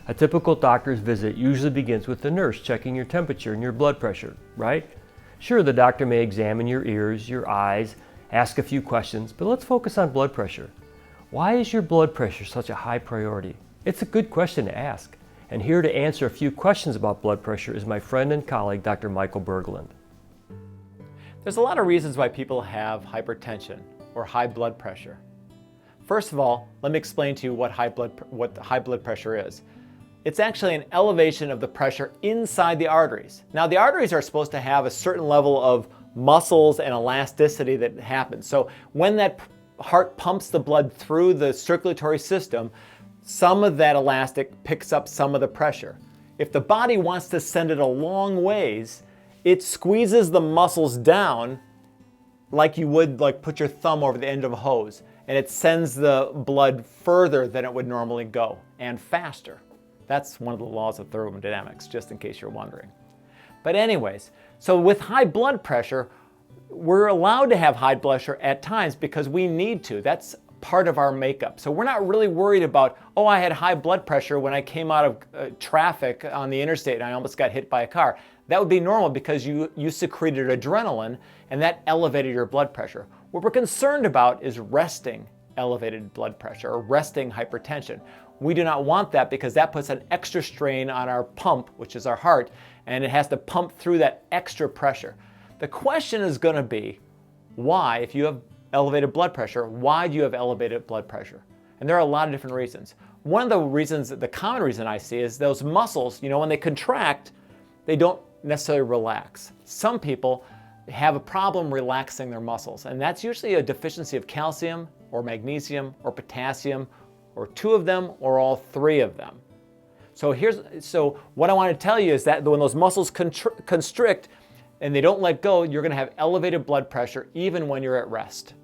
A typical doctor's visit usually begins with the nurse checking your temperature and your blood pressure, right? Sure, the doctor may examine your ears, your eyes, ask a few questions, but let's focus on blood pressure. Why is your blood pressure such a high priority? It's a good question to ask. And here to answer a few questions about blood pressure is my friend and colleague, Dr. Michael Berglund. There's a lot of reasons why people have hypertension or high blood pressure. First of all, let me explain to you what high blood pressure is. It's actually an elevation of the pressure inside the arteries. Now, the arteries are supposed to have a certain level of muscles and elasticity that happens. So when that heart pumps the blood through the circulatory system, some of that elastic picks up some of the pressure. If the body wants to send it a long ways, it squeezes the muscles down like you would put your thumb over the end of a hose, and it sends the blood further than it would normally go and faster. That's one of the laws of thermodynamics, just in case you're wondering. But anyways, so with high blood pressure, we're allowed to have high blood pressure at times because we need to. That's part of our makeup. So we're not really worried about, oh, I had high blood pressure when I came out of traffic on the interstate and I almost got hit by a car. That would be normal because you secreted adrenaline and that elevated your blood pressure. What we're concerned about is resting elevated blood pressure or resting hypertension. We do not want that because that puts an extra strain on our pump, which is our heart, and it has to pump through that extra pressure. The question is going to be, why, if you have elevated blood pressure, why do you have elevated blood pressure? And there are a lot of different reasons. One of the reasons, the common reason I see is those muscles, when they contract, they don't necessarily relax. Some people have a problem relaxing their muscles, and that's usually a deficiency of calcium or magnesium or potassium, or two of them or all three of them. So what I want to tell you is that when those muscles constrict and they don't let go, you're going to have elevated blood pressure even when you're at rest.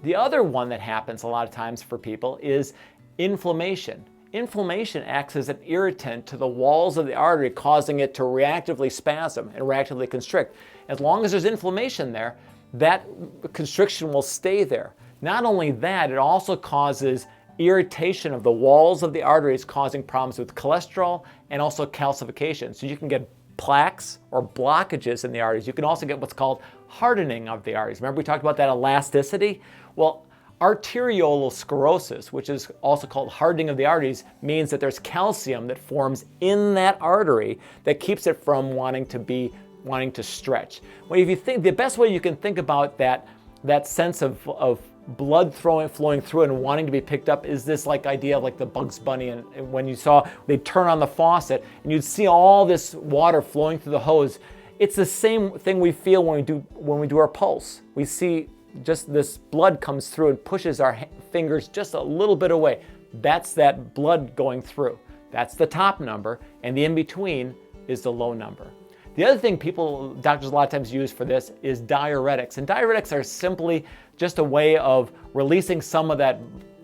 The other one that happens a lot of times for people is inflammation. Inflammation acts as an irritant to the walls of the artery, causing it to reactively spasm and reactively constrict. As long as there's inflammation there, that constriction will stay there. Not only that, it also causes irritation of the walls of the arteries, causing problems with cholesterol and also calcification. So you can get plaques or blockages in the arteries. You can also get what's called hardening of the arteries. Remember we talked about that elasticity? Well, arteriolosclerosis, which is also called hardening of the arteries, means that there's calcium that forms in that artery that keeps it from wanting to stretch. Well, if you think, the best way you can think about that sense of blood flowing through and wanting to be picked up is this idea of the Bugs Bunny, and when you saw they'd turn on the faucet and you'd see all this water flowing through the hose. It's the same thing we feel when we do our pulse. We see just this blood comes through and pushes our fingers just a little bit away. That's that blood going through. That's the top number, and the in-between is the low number. The other thing doctors a lot of times use for this is diuretics. And diuretics are simply just a way of releasing some of that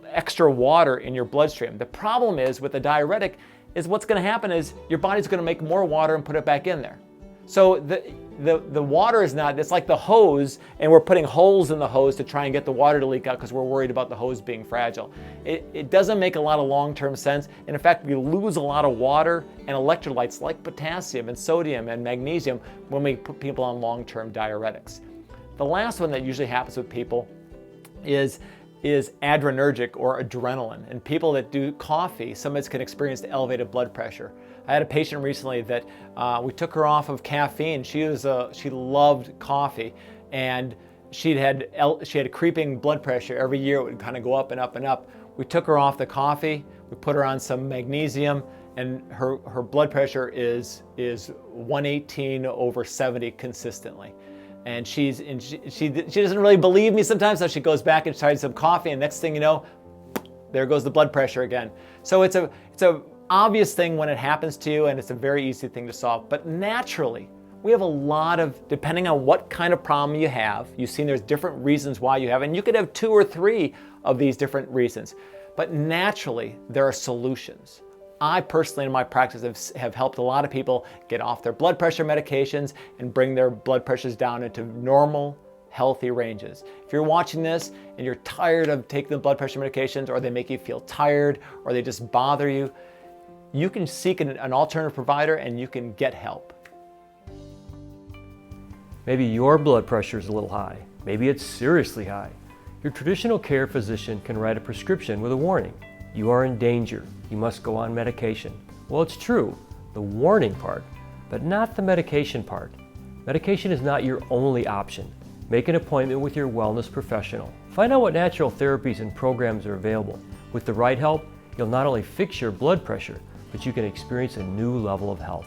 extra water in your bloodstream. The problem is with a diuretic is what's going to happen is your body's going to make more water and put it back in there. So the water is not, it's like the hose, and we're putting holes in the hose to try and get the water to leak out because we're worried about the hose being fragile. It doesn't make a lot of long-term sense. And in fact, we lose a lot of water and electrolytes like potassium and sodium and magnesium when we put people on long-term diuretics. The last one that usually happens with people is adrenergic or adrenaline. And people that do coffee, sometimes can experience elevated blood pressure. I had a patient recently that we took her off of caffeine. She loved coffee, and she had a creeping blood pressure. Every year it would kind of go up and up and up. We took her off the coffee. We put her on some magnesium, and her blood pressure is 118/70 consistently. And she doesn't really believe me sometimes, so she goes back and tries some coffee, and next thing you know, there goes the blood pressure again. So it's a obvious thing when it happens to you, and it's a very easy thing to solve. But naturally, we have a lot of, depending on what kind of problem you have, you've seen there's different reasons why you have it, and you could have 2 or 3 of these different reasons. But naturally, there are solutions. I personally, in my practice, have helped a lot of people get off their blood pressure medications and bring their blood pressures down into normal, healthy ranges. If you're watching this and you're tired of taking the blood pressure medications, or they make you feel tired, or they just bother you, you can seek an alternative provider and you can get help. Maybe your blood pressure is a little high. Maybe it's seriously high. Your traditional care physician can write a prescription with a warning. You are in danger. You must go on medication. Well, it's true, the warning part, but not the medication part. Medication is not your only option. Make an appointment with your wellness professional. Find out what natural therapies and programs are available. With the right help, you'll not only fix your blood pressure, but you can experience a new level of health.